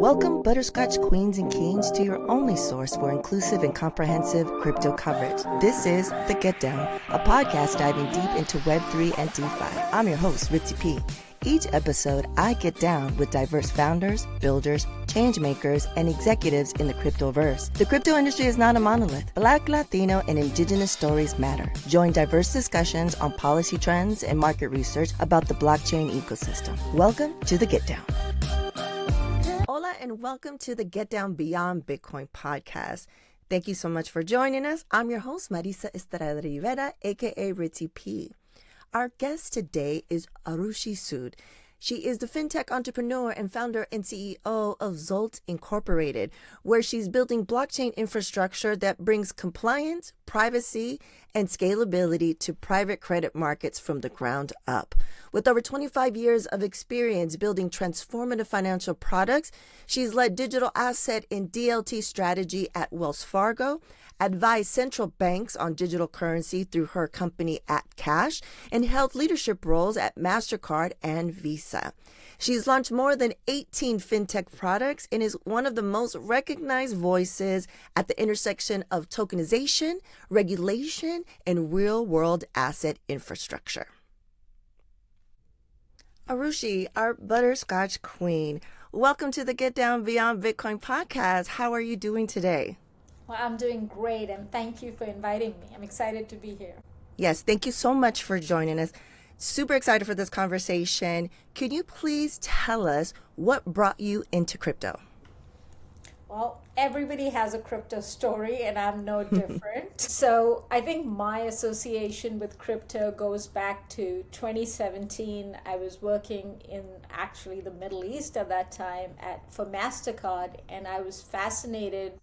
Welcome, Butterscotch Queens and Kings, to your only source for inclusive and comprehensive crypto coverage. This is The Get Down, a podcast diving deep into Web3 and DeFi. I'm your host, Ritzy P. Each episode, I get down with diverse founders, builders, change makers, and executives in the cryptoverse. The crypto industry is not a monolith. Black, Latino, and indigenous stories matter. Join diverse discussions on policy trends and market research about the blockchain ecosystem. Welcome to The Get Down. Hola, and welcome to the Get Down Beyond Bitcoin podcast. Thank you so much for joining us. I'm your host, Marisa Estrada Rivera, aka Ritzy P. Our guest today is Arushi Sood. She is the fintech entrepreneur and founder and CEO of Zult Incorporated, where she's building blockchain infrastructure that brings compliance, privacy, and scalability to private credit markets from the ground up. With over 25 years of experience building transformative financial products, she's led digital asset and DLT strategy at Wells Fargo, advised central banks on digital currency through her company AdCash, and held leadership roles at MasterCard and Visa. She's launched more than 18 fintech products and is one of the most recognized voices at the intersection of tokenization, regulation, and real-world asset infrastructure. Arushi, our butterscotch queen, welcome to the Get Down Beyond Bitcoin podcast. How are you doing today? Well, I'm doing great, and thank you for inviting me. I'm excited to be here. Yes, thank you so much for joining us. Super excited for this conversation. Could you please tell us what brought you into crypto? Well, everybody has a crypto story, and I'm no different. So I think my association with crypto goes back to 2017. I was working in actually the Middle East at that time for MasterCard, and I was fascinated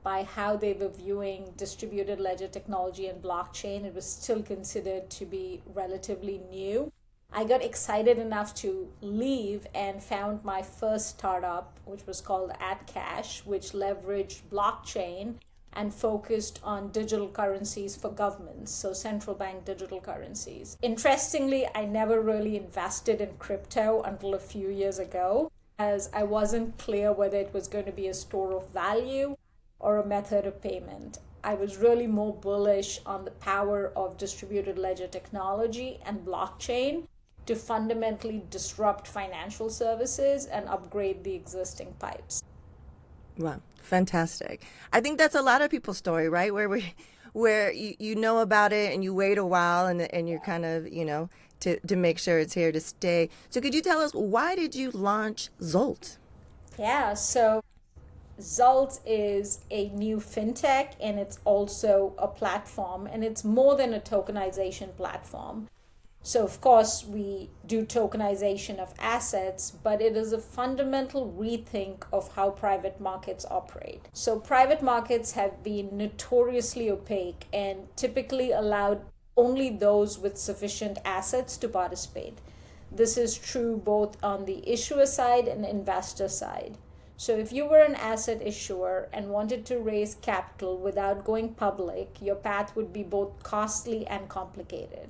by how they were viewing distributed ledger technology and blockchain. It was still considered to be relatively new. I got excited enough to leave and found my first startup, which was called AdCash, which leveraged blockchain and focused on digital currencies for governments, so central bank digital currencies. Interestingly, I never really invested in crypto until a few years ago, as I wasn't clear whether it was going to be a store of value or a method of payment. I was really more bullish on the power of distributed ledger technology and blockchain to fundamentally disrupt financial services and upgrade the existing pipes. Wow, fantastic. I think that's a lot of people's story, right? Where you know about it and you wait a while and you're kind of, to make sure it's here to stay. So could you tell us, why did you launch Zult? Yeah, so Zult is a new fintech, and it's also a platform, and it's more than a tokenization platform. So of course we do tokenization of assets, but it is a fundamental rethink of how private markets operate. So private markets have been notoriously opaque and typically allowed only those with sufficient assets to participate. This is true both on the issuer side and investor side. So if you were an asset issuer and wanted to raise capital without going public, your path would be both costly and complicated.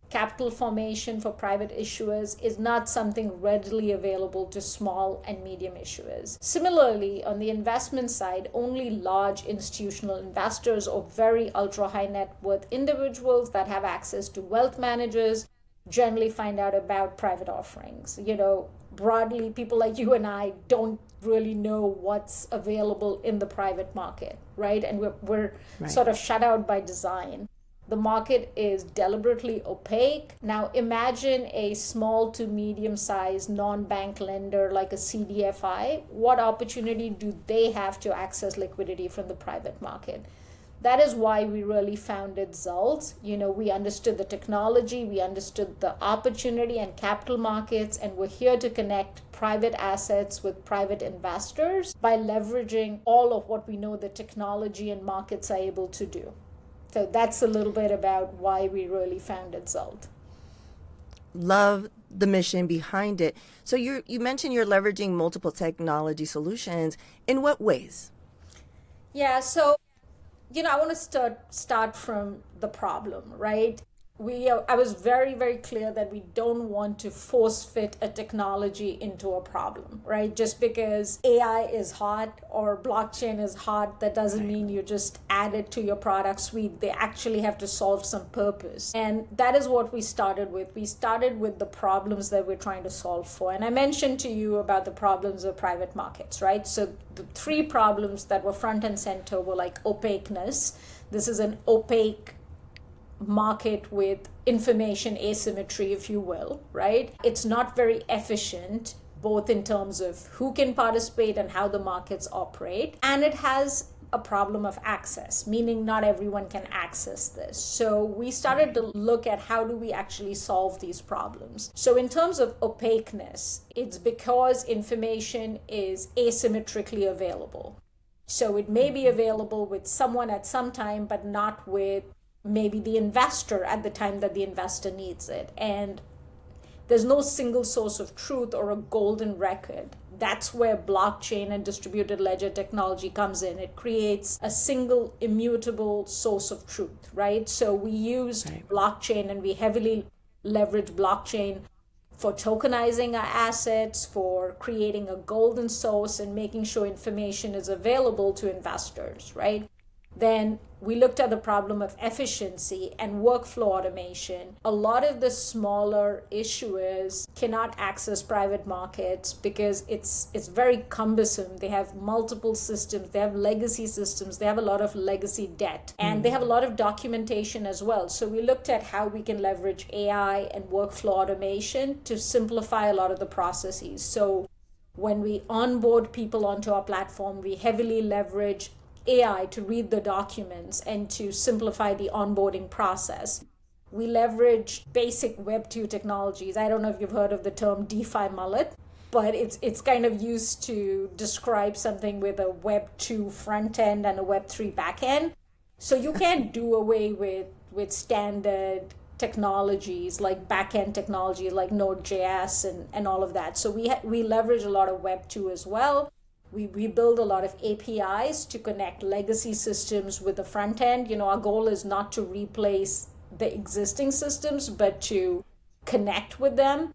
Capital formation for private issuers is not something readily available to small and medium issuers. Similarly, on the investment side, only large institutional investors or very ultra-high net worth individuals that have access to wealth managers generally find out about private offerings. Broadly, people like you and I don't really know what's available in the private market, right? And we're Right. sort of shut out by design. The market is deliberately opaque. Now imagine a small to medium-sized non-bank lender like a CDFI. What opportunity do they have to access liquidity from the private market? That is why we really founded Zult. We understood the technology, we understood the opportunity and capital markets, and we're here to connect private assets with private investors by leveraging all of what we know the technology and markets are able to do. So that's a little bit about why we really founded Zult. Love the mission behind it. So you mentioned you're leveraging multiple technology solutions. In what ways? Yeah, so I want to start from the problem, right? I was very, very clear that we don't want to force fit a technology into a problem, right? Just because AI is hot or blockchain is hot, that doesn't mean you just add it to your product suite. They actually have to solve some purpose. And that is what we started with. We started with the problems that we're trying to solve for. And I mentioned to you about the problems of private markets, right? So the three problems that were front and center were like opaqueness. This is an opaque market with information asymmetry, if you will, right? It's not very efficient, both in terms of who can participate and how the markets operate. And it has a problem of access, meaning not everyone can access this. So we started to look at how do we actually solve these problems. So in terms of opaqueness, it's because information is asymmetrically available. So it may be available with someone at some time, but not with maybe the investor at the time that the investor needs it. And there's no single source of truth or a golden record. That's where blockchain and distributed ledger technology comes in. It creates a single immutable source of truth, right? So we used blockchain, and we heavily leverage blockchain for tokenizing our assets, for creating a golden source and making sure information is available to investors, right? Then we looked at the problem of efficiency and workflow automation. A lot of the smaller issuers cannot access private markets because it's very cumbersome. They have multiple systems, they have legacy systems, they have a lot of legacy debt, and they have a lot of documentation as well. So we looked at how we can leverage AI and workflow automation to simplify a lot of the processes. So when we onboard people onto our platform, we heavily leverage AI to read the documents and to simplify the onboarding process. We leverage basic Web 2 technologies. I don't know if you've heard of the term DeFi Mullet, but it's kind of used to describe something with a Web 2 front end and a Web 3 back end. So you can't do away with standard technologies like back-end technology like Node.js and all of that. So we leverage a lot of Web 2 as well. We build a lot of APIs to connect legacy systems with the front end. Our goal is not to replace the existing systems, but to connect with them.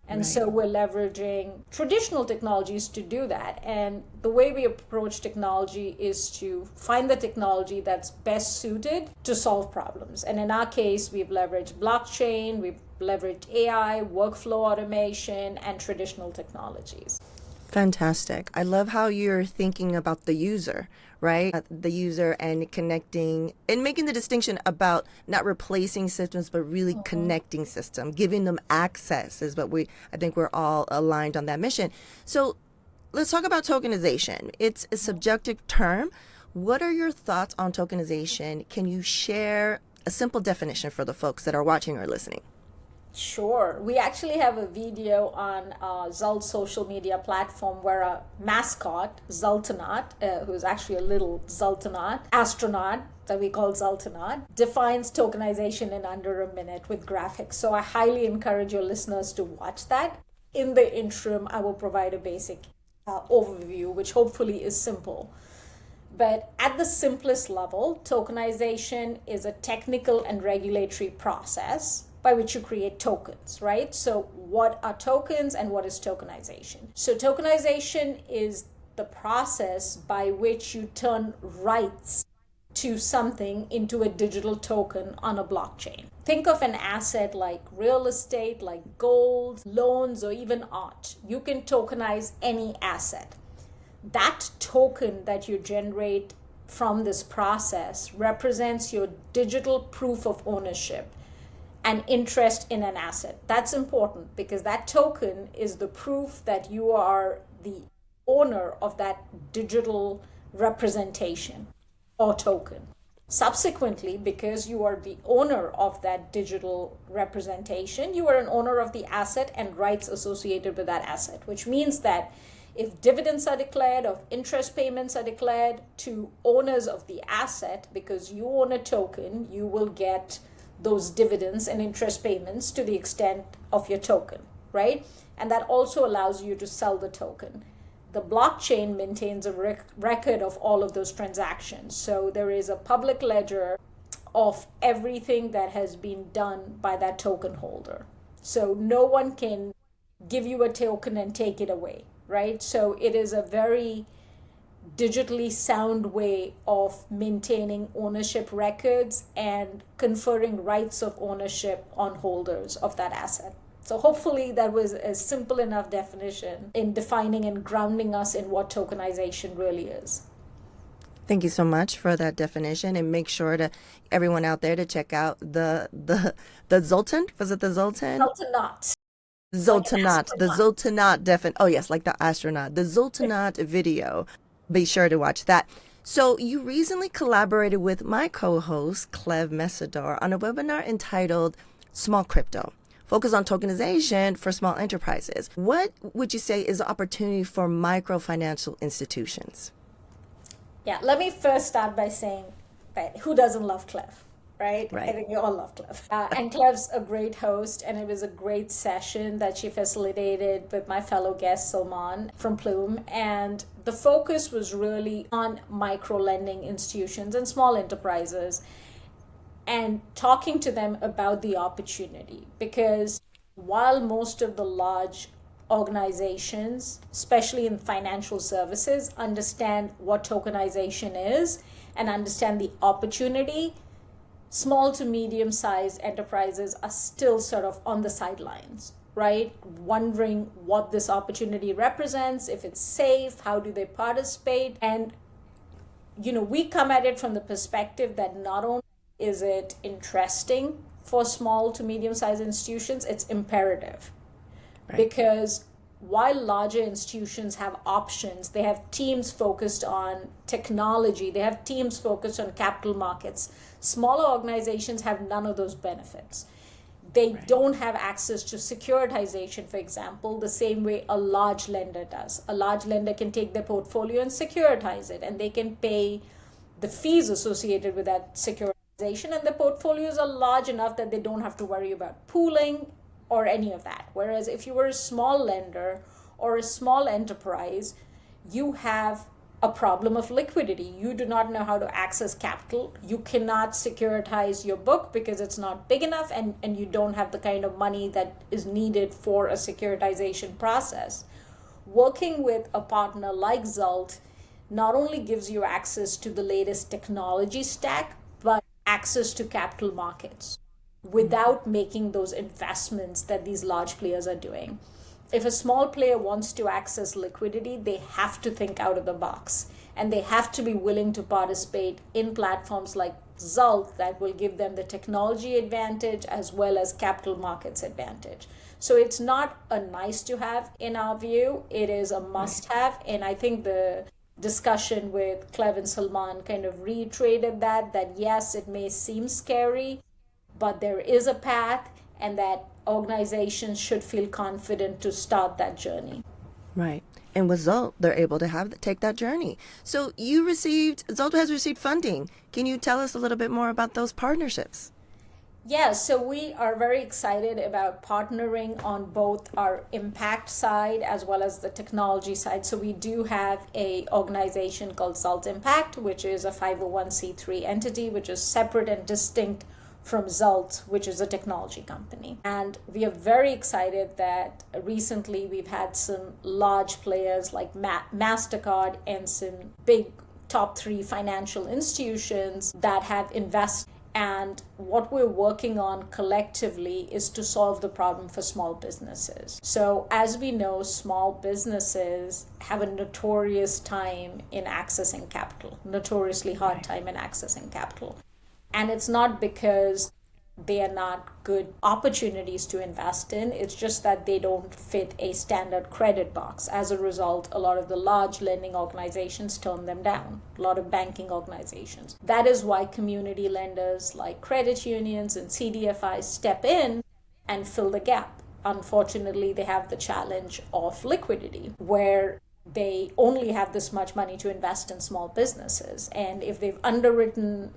And so we're leveraging traditional technologies to do that. And the way we approach technology is to find the technology that's best suited to solve problems. And in our case, we've leveraged blockchain, we've leveraged AI, workflow automation, and traditional technologies. Fantastic. I love how you're thinking about the user, right? The user and connecting and making the distinction about not replacing systems, but really connecting systems, giving them access is what I think we're all aligned on that mission. So let's talk about tokenization. It's a subjective term. What are your thoughts on tokenization? Can you share a simple definition for the folks that are watching or listening? Sure. We actually have a video on Zult's social media platform where a mascot, Zultanaut, who's actually a little astronaut that we call Zultanaut, defines tokenization in under a minute with graphics. So I highly encourage your listeners to watch that. In the interim, I will provide a basic overview, which hopefully is simple. But at the simplest level, tokenization is a technical and regulatory process by which you create tokens, right? So what are tokens and what is tokenization? So tokenization is the process by which you turn rights to something into a digital token on a blockchain. Think of an asset like real estate, like gold, loans, or even art. You can tokenize any asset. That token that you generate from this process represents your digital proof of ownership and interest in an asset. That's important because that token is the proof that you are the owner of that digital representation or token. Subsequently, because you are the owner of that digital representation, you are an owner of the asset and rights associated with that asset, which means that if dividends are declared, or if interest payments are declared to owners of the asset, because you own a token, you will get those dividends and interest payments to the extent of your token, right? And that also allows you to sell the token. The blockchain maintains a record of all of those transactions. So there is a public ledger of everything that has been done by that token holder. So no one can give you a token and take it away, right? So it is a very digitally sound way of maintaining ownership records and conferring rights of ownership on holders of that asset. So hopefully that was a simple enough definition in defining and grounding us in what tokenization really is. Thank you so much for that definition, and make sure to everyone out there to check out the Zoltan. Was it the Zoltan? Zoltanaut. Zoltanaut. The Zoltanaut oh yes, like the astronaut. The Zoltanaut video. Be sure to watch that. So you recently collaborated with my co-host Clev Messidor on a webinar entitled Small Crypto, focus on tokenization for small enterprises. What would you say is the opportunity for microfinancial institutions? Yeah, let me first start by saying that who doesn't love Clev, right? I think we all love Clev. And Clev's a great host, and it was a great session that she facilitated with my fellow guest Salman from Plume. And the focus was really on micro-lending institutions and small enterprises and talking to them about the opportunity. Because while most of the large organizations, especially in financial services, understand what tokenization is and understand the opportunity, small to medium-sized enterprises are still sort of on the sidelines, right? Wondering what this opportunity represents, if it's safe, how do they participate? And, we come at it from the perspective that not only is it interesting for small to medium-sized institutions, it's imperative. Right. Because while larger institutions have options, they have teams focused on technology, they have teams focused on capital markets. Smaller organizations have none of those benefits. They don't have access to securitization, for example, the same way a large lender does. A large lender can take their portfolio and securitize it, and they can pay the fees associated with that securitization, and the portfolios are large enough that they don't have to worry about pooling or any of that. Whereas if you were a small lender or a small enterprise, you have a problem of liquidity. You do not know how to access capital. You cannot securitize your book because it's not big enough, and you don't have the kind of money that is needed for a securitization process. Working with a partner like Zult not only gives you access to the latest technology stack, but access to capital markets without making those investments that these large players are doing. If a small player wants to access liquidity, they have to think out of the box, and they have to be willing to participate in platforms like Zult that will give them the technology advantage as well as capital markets advantage. So it's not a nice to have in our view, it is a must have. And I think the discussion with Clev and Salman kind of reiterated that yes, it may seem scary, but there is a path, and that organizations should feel confident to start that journey. Right. And with Zult, they're able to take that journey. So Zult has received funding. Can you tell us a little bit more about those partnerships? Yeah, so we are very excited about partnering on both our impact side as well as the technology side. So we do have a organization called Zult Impact, which is a 501c3 entity, which is separate and distinct from Zult, which is a technology company. And we are very excited that recently we've had some large players like MasterCard and some big top 3 financial institutions that have invested. And what we're working on collectively is to solve the problem for small businesses. So as we know, small businesses have a notorious time in accessing capital, notoriously hard time in accessing capital. And it's not because they are not good opportunities to invest in. It's just that they don't fit a standard credit box. As a result, a lot of the large lending organizations turn them down, a lot of banking organizations. That is why community lenders like credit unions and CDFIs step in and fill the gap. Unfortunately, they have the challenge of liquidity, where they only have this much money to invest in small businesses. And if they've underwritten,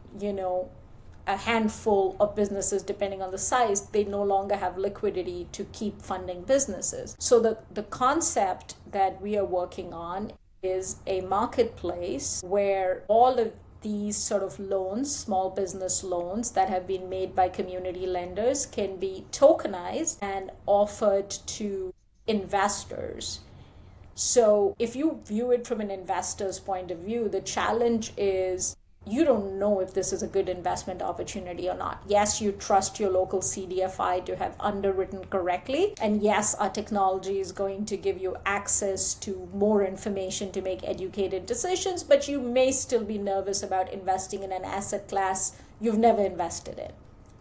a handful of businesses, depending on the size, they no longer have liquidity to keep funding businesses. So the concept that we are working on is a marketplace where all of these sort of loans, small business loans that have been made by community lenders, can be tokenized and offered to investors. So if you view it from an investor's point of view, the challenge is you don't know if this is a good investment opportunity or not. Yes, you trust your local CDFI to have underwritten correctly. And yes, our technology is going to give you access to more information to make educated decisions, but you may still be nervous about investing in an asset class you've never invested in.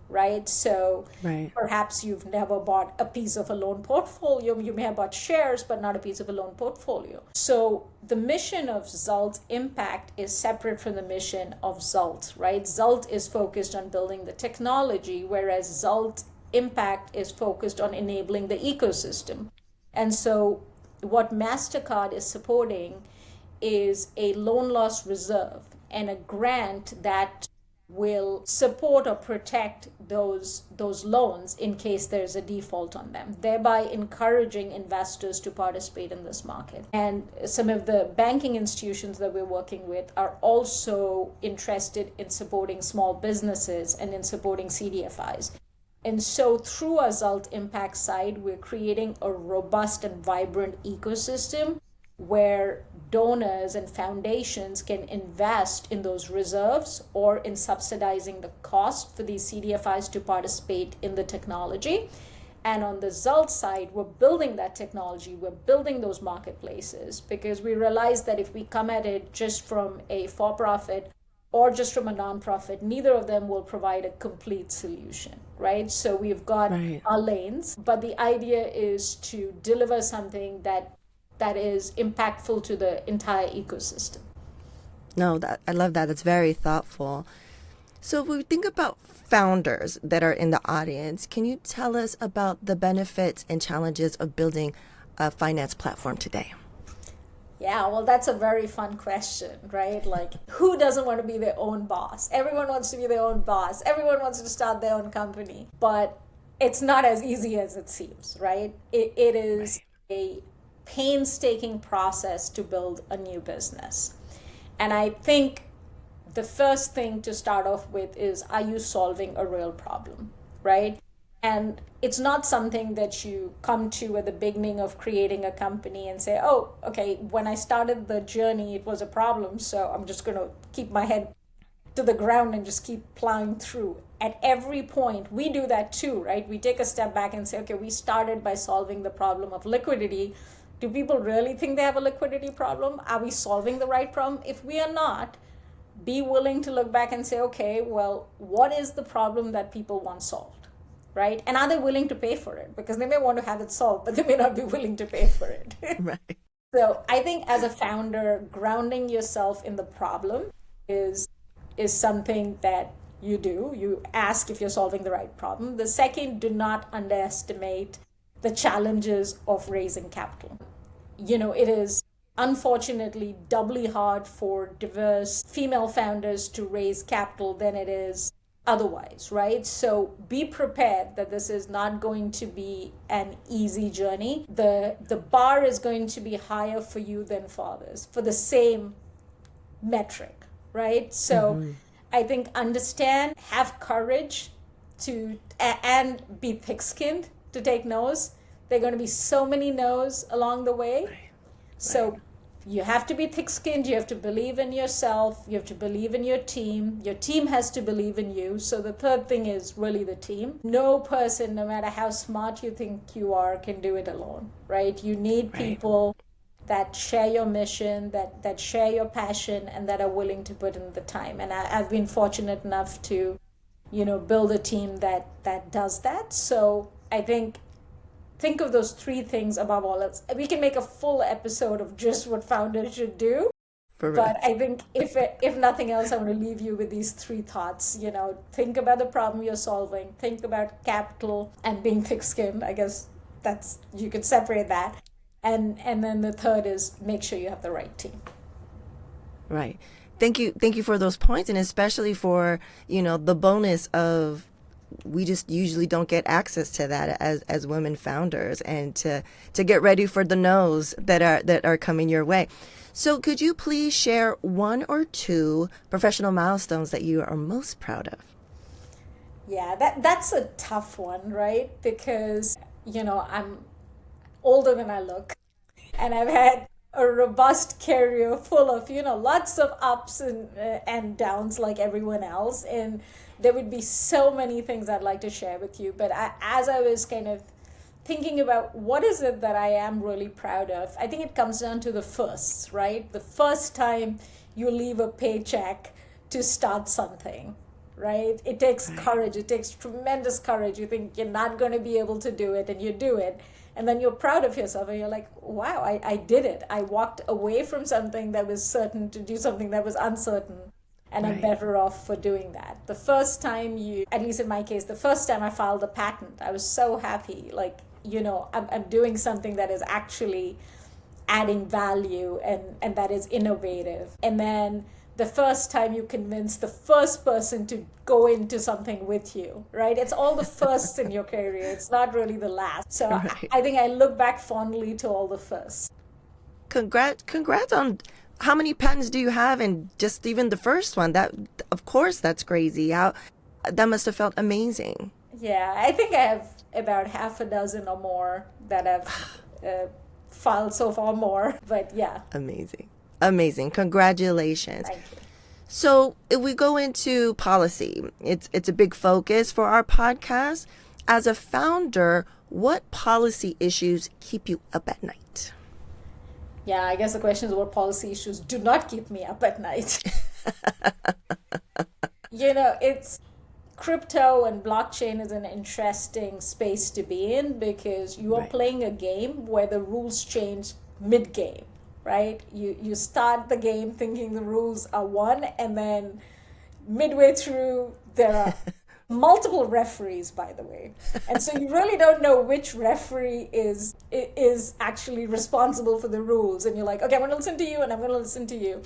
Right? So perhaps you've never bought a piece of a loan portfolio. You may have bought shares, but not a piece of a loan portfolio. So the mission of Zult Impact is separate from the mission of Zult, right? Zult is focused on building the technology, whereas Zult Impact is focused on enabling the ecosystem. And so what MasterCard is supporting is a loan loss reserve and a grant that will support or protect those loans in case there's a default on them, thereby encouraging investors to participate in this market. And some of the banking institutions that we're working with are also interested in supporting small businesses and in supporting CDFIs. And so through our Zult Impact side, we're creating a robust and vibrant ecosystem where donors and foundations can invest in those reserves or in subsidizing the cost for these CDFIs to participate in the technology. And on the Zult side, we're building that technology, we're building those marketplaces, because we realize that if we come at it just from a for-profit or just from a nonprofit, neither of them will provide a complete solution, right? So we've got our lanes, but the idea is to deliver something that is impactful to the entire ecosystem. No, I love that. It's very thoughtful. So if we think about founders that are in the audience, can you tell us about the benefits and challenges of building a finance platform today? Yeah, well, that's a very fun question, right? Like, who doesn't want to be their own boss? Everyone wants to be their own boss. Everyone wants to start their own company. But it's not as easy as it seems, right? It is a painstaking process to build a new business. And I think the first thing to start off with is, are you solving a real problem, right? And it's not something that you come to at the beginning of creating a company and say, oh, okay, when I started the journey, it was a problem, so I'm just going to keep my head to the ground and just keep plowing through. At every point, we do that too, right? We take a step back and say, okay, we started by solving the problem of liquidity. Do people really think they have a liquidity problem? Are we solving the right problem? If we are not, be willing to look back and say, okay, well, what is the problem that people want solved, right? And are they willing to pay for it? Because they may want to have it solved, but they may not be willing to pay for it. Right. So I think as a founder, grounding yourself in the problem is something that you do. You ask if you're solving the right problem. The second, do not underestimate the challenges of raising capital. It is unfortunately doubly hard for diverse female founders to raise capital than it is otherwise, right? So be prepared that this is not going to be an easy journey. The bar is going to be higher for you than for others for the same metric, right? So I think understand, have courage and be thick-skinned to take no's. There are going to be so many no's along the way. So you have to be thick-skinned. You have to believe in yourself. You have to believe in your team. Your team has to believe in you. So the third thing is really the team. No person, no matter how smart you think you are, can do it alone, right? You need people that share your mission, that share your passion, and that are willing to put in the time. And I've been fortunate enough to, build a team that does that. So I think of those three things above all else. We can make a full episode of just what founders should do. But I think if nothing else, I want to leave you with these three thoughts. Think about the problem you're solving. Think about capital and being thick-skinned. I guess you could separate that. And then the third is make sure you have the right team. Right. Thank you for those points, and especially for the bonus of we just usually don't get access to that as women founders, and to get ready for the no's that are coming your way. So could you please share one or two professional milestones that you are most proud of? Yeah, that's a tough one, right? Because, I'm older than I look, and I've had a robust career full of, lots of ups and downs like everyone else. And there would be so many things I'd like to share with you. But as I was kind of thinking about what is it that I am really proud of, I think it comes down to the firsts, right? The first time you leave a paycheck to start something, right? It takes courage. It takes tremendous courage. You think you're not going to be able to do it, and you do it. And then you're proud of yourself, and you're like, wow, I did it. I walked away from something that was certain to do something that was uncertain. And I'm better off for doing that. The first time at least in my case, the first time I filed a patent, I was so happy. Like, I'm doing something that is actually adding value and that is innovative. And then the first time you convince the first person to go into something with you, right? It's all the firsts in your career. It's not really the last. So I think I look back fondly to all the firsts. Congrats on how many patents do you have, and just even the first one. That, of course, that's crazy. How that must have felt amazing. Yeah, I think I have about half a dozen or more that I've filed so far, more. But yeah. Amazing. Congratulations. Thank you. So if we go into policy, it's a big focus for our podcast. As a founder, what policy issues keep you up at night? Yeah, I guess the question is what policy issues do not keep me up at night. It's crypto and blockchain is an interesting space to be in, because you are playing a game where the rules change mid-game, right? You start the game thinking the rules are one, and then midway through there are multiple referees, by the way. And so you really don't know which referee is actually responsible for the rules. And you're like, okay, I'm going to listen to you, and I'm going to listen to you.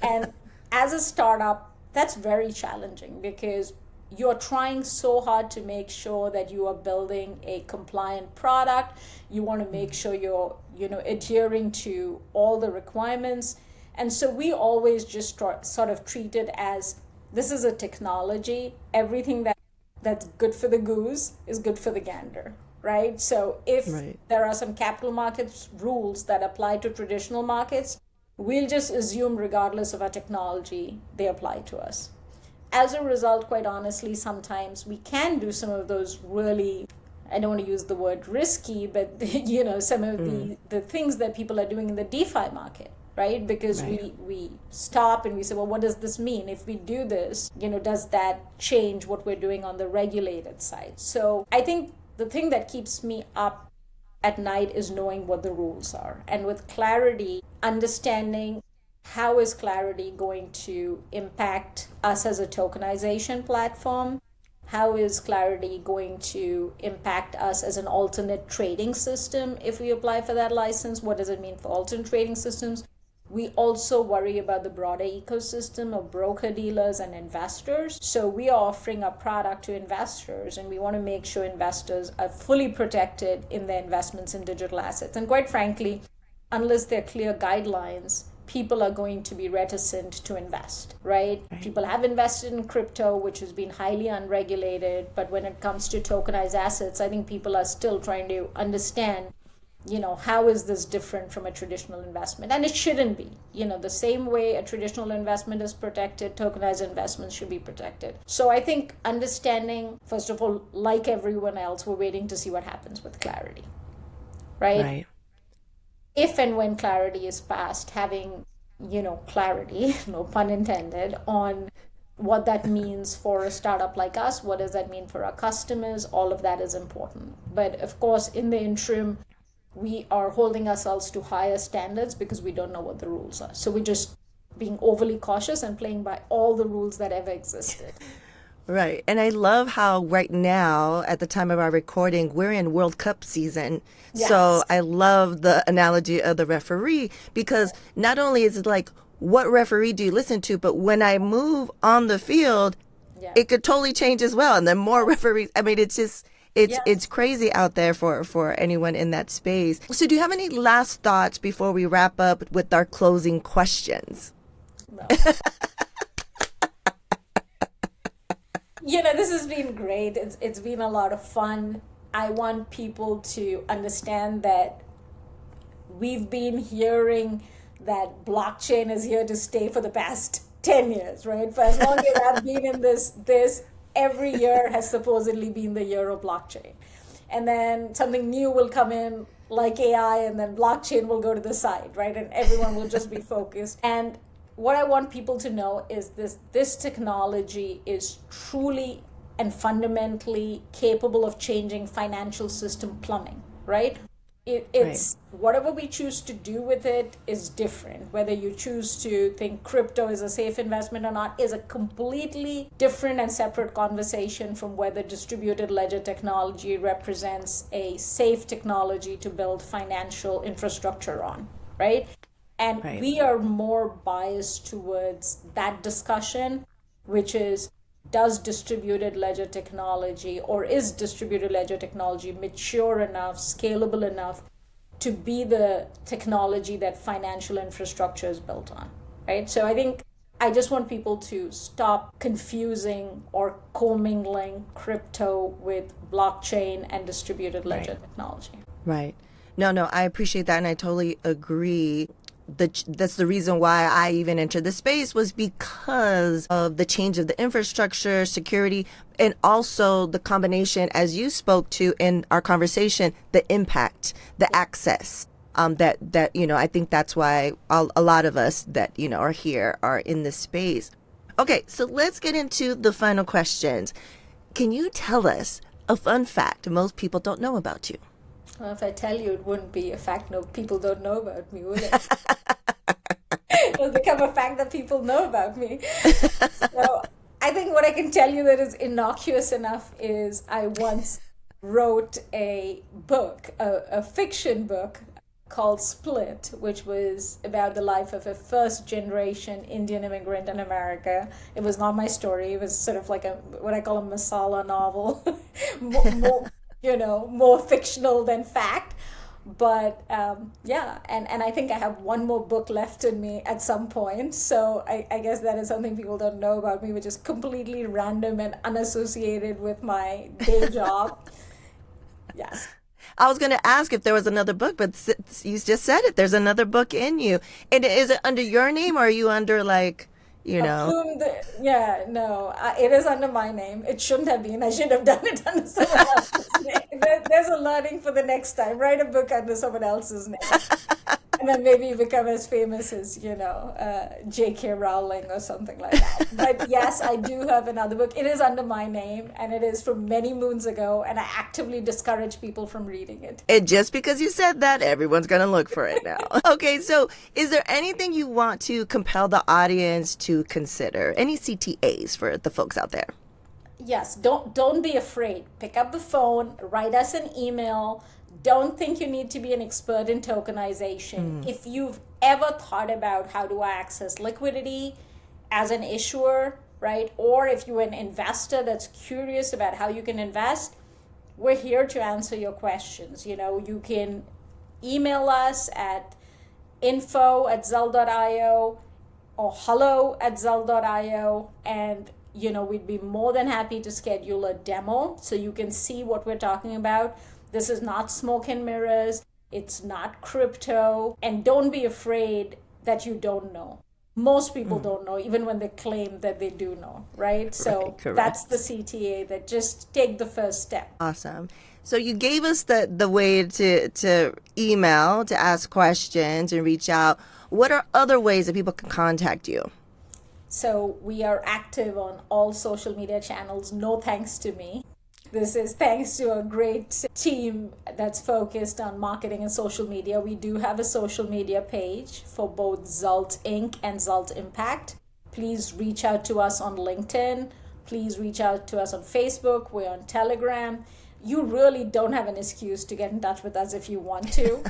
And as a startup, that's very challenging, because you're trying so hard to make sure that you are building a compliant product. You want to make sure you're, adhering to all the requirements. And so we always just sort of treat it as, this is a technology. Everything that's good for the goose is good for the gander, right? So if there are some capital markets rules that apply to traditional markets, we'll just assume, regardless of our technology, they apply to us. As a result, quite honestly, sometimes we can do some of those really, I don't want to use the word risky, but some of the things that people are doing in the DeFi market, right? Because we stop and we say, well, what does this mean? If we do this, does that change what we're doing on the regulated side? So I think the thing that keeps me up at night is knowing what the rules are. And with clarity, understanding how is Clarity going to impact us as a tokenization platform? How is Clarity going to impact us as an alternate trading system if we apply for that license? What does it mean for alternate trading systems? We also worry about the broader ecosystem of broker-dealers and investors. So we are offering a product to investors, and we want to make sure investors are fully protected in their investments in digital assets. And quite frankly, unless there are clear guidelines, people are going to be reticent to invest, right? People have invested in crypto, which has been highly unregulated. But when it comes to tokenized assets, I think people are still trying to understand, how is this different from a traditional investment? And it shouldn't be. The same way a traditional investment is protected, tokenized investments should be protected. So I think understanding, first of all, like everyone else, we're waiting to see what happens with Clarity, right? If and when Clarity is passed, having, clarity, no pun intended, on what that means for a startup like us, what does that mean for our customers, all of that is important. But of course, in the interim, we are holding ourselves to higher standards because we don't know what the rules are. So we're just being overly cautious and playing by all the rules that ever existed. Right. And I love how right now, at the time of our recording, we're in World Cup season. Yes. So I love the analogy of the referee, because not only is it like, what referee do you listen to, but when I move on the field, Yeah. it could totally change as well. And then more referees. I mean, it's just, it's crazy out there for anyone in that space. So do you have any last thoughts before we wrap up with our closing questions? No. This has been great. It's been a lot of fun. I want people to understand that we've been hearing that blockchain is here to stay for the past 10 years, right? For as long as I've been in this every year has supposedly been the year of blockchain. And then something new will come in like AI, and then blockchain will go to the side, right? And everyone will just be focused. And what I want people to know is this technology is truly and fundamentally capable of changing financial system plumbing, right? It's whatever we choose to do with it is different. Whether you choose to think crypto is a safe investment or not is a completely different and separate conversation from whether distributed ledger technology represents a safe technology to build financial infrastructure on, right? And we are more biased towards that discussion, which is, does distributed ledger technology, or is distributed ledger technology mature enough, scalable enough to be the technology that financial infrastructure is built on, right? So I think I just want people to stop confusing or commingling crypto with blockchain and distributed ledger technology. Right. No, I appreciate that, and I totally agree. That's the reason why I even entered the space, was because of the change of the infrastructure, security, and also the combination, as you spoke to in our conversation, the impact, the access. That I think that's why a lot of us that are here are in this space. Okay, so let's get into the final questions. Can you tell us a fun fact most people don't know about you? Well, if I tell you, it wouldn't be a fact people don't know about me, would it? It'll become a fact that people know about me. So I think what I can tell you that is innocuous enough is I once wrote a book, a fiction book called Split, which was about the life of a first-generation Indian immigrant in America. It was not my story. It was sort of like what I call a masala novel, more fictional than fact. But and I think I have one more book left in me at some point. So I guess that is something people don't know about me, which is completely random and unassociated with my day job. Yes. I was going to ask if there was another book, but you just said it. There's another book in you. And is it under your name, or are you under it is under my name. It shouldn't have been. I should have done it under someone else's name. There's a learning for the next time. Write a book under someone else's name. And then maybe you become as famous as, J.K. Rowling or something like that. But yes, I do have another book. It is under my name, and it is from many moons ago, and I actively discourage people from reading it. And just because you said that, everyone's going to look for it now. Okay, so is there anything you want to compel the audience to consider? Any CTAs for the folks out there? Yes, don't be afraid. Pick up the phone, write us an email. Don't think you need to be an expert in tokenization. If you've ever thought about how do I access liquidity as an issuer, right? Or if you're an investor that's curious about how you can invest, we're here to answer your questions. You can email us at info@zult.io or hello@zult.io, and we'd be more than happy to schedule a demo so you can see what we're talking about. This is not smoke and mirrors. It's not crypto. And don't be afraid that you don't know. Most people don't know, even when they claim that they do know, right? So that's the CTA, that just take the first step. Awesome. So you gave us the way to email, to ask questions and reach out. What are other ways that people can contact you? So we are active on all social media channels, no thanks to me. This is thanks to a great team that's focused on marketing and social media. We do have a social media page for both Zult Inc. and Zult Impact. Please reach out to us on LinkedIn. Please reach out to us on Facebook. We're on Telegram. You really don't have an excuse to get in touch with us if you want to,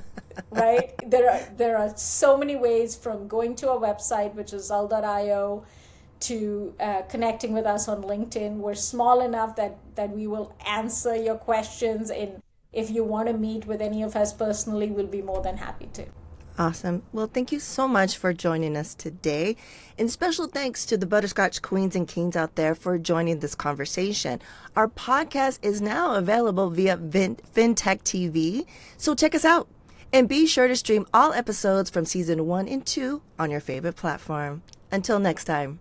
right? There are so many ways, from going to our website, which is zult.io, to connecting with us on LinkedIn. We're small enough that we will answer your questions, and if you want to meet with any of us personally, we'll be more than happy to. Awesome. Well, thank you so much for joining us today. And special thanks to the Butterscotch Queens and Kings out there for joining this conversation. Our podcast is now available via FinTech TV, so check us out. And be sure to stream all episodes from season 1 and 2 on your favorite platform. Until next time.